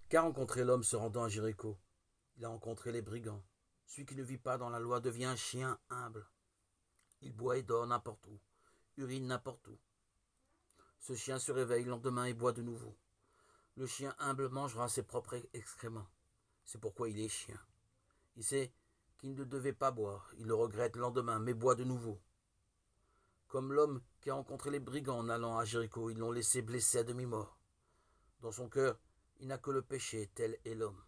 Qu'a rencontré l'homme se rendant à Jéricho? Il a rencontré les brigands. Celui qui ne vit pas dans la loi devient un chien humble. Il boit et dort n'importe où, urine n'importe où. Ce chien se réveille le lendemain et boit de nouveau. Le chien humble mangera ses propres excréments. C'est pourquoi il est chien. Il sait qu'il ne devait pas boire. Il le regrette le lendemain, mais boit de nouveau. Comme l'homme qui a rencontré les brigands en allant à Jéricho, ils l'ont laissé blessé à demi-mort. Dans son cœur, il n'a que le péché, tel est l'homme.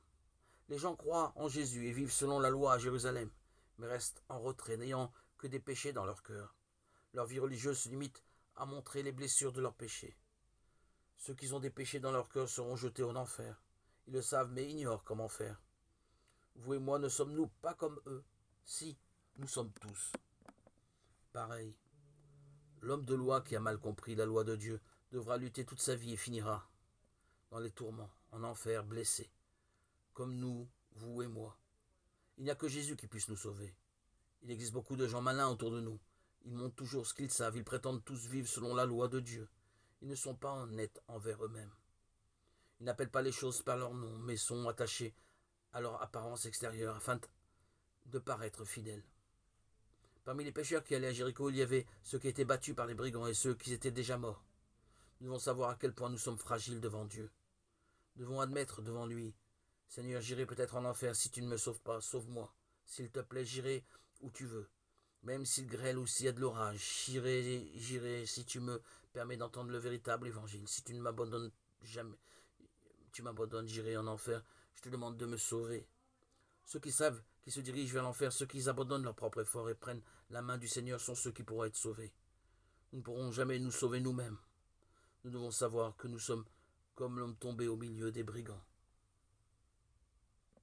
Les gens croient en Jésus et vivent selon la loi à Jérusalem, mais restent en retrait, n'ayant que des péchés dans leur cœur. Leur vie religieuse se limite à montrer les blessures de leurs péchés. Ceux qui ont des péchés dans leur cœur seront jetés en enfer. Ils le savent, mais ignorent comment faire. Vous et moi ne sommes-nous pas comme eux? Si, nous sommes tous pareils. L'homme de loi qui a mal compris la loi de Dieu devra lutter toute sa vie et finira dans les tourments, en enfer, blessé, comme nous, vous et moi. Il n'y a que Jésus qui puisse nous sauver. Il existe beaucoup de gens malins autour de nous. Ils montrent toujours ce qu'ils savent, ils prétendent tous vivre selon la loi de Dieu. Ils ne sont pas honnêtes envers eux-mêmes. Ils n'appellent pas les choses par leur nom, mais sont attachés à leur apparence extérieure afin de paraître fidèles. Parmi les pécheurs qui allaient à Jéricho, il y avait ceux qui étaient battus par les brigands et ceux qui étaient déjà morts. Nous devons savoir à quel point nous sommes fragiles devant Dieu. Nous devons admettre devant lui: Seigneur, j'irai peut-être en enfer si tu ne me sauves pas, sauve-moi. S'il te plaît, j'irai où tu veux. Même s'il grêle ou s'il y a de l'orage, j'irai si tu me permets d'entendre le véritable évangile. Si tu ne m'abandonnes jamais, tu m'abandonnes, j'irai en enfer. Je te demande de me sauver. Ceux qui savent, qui se dirigent vers l'enfer, ceux qui abandonnent leur propre effort et prennent la main du Seigneur sont ceux qui pourront être sauvés. Nous ne pourrons jamais nous sauver nous-mêmes. Nous devons savoir que nous sommes comme l'homme tombé au milieu des brigands.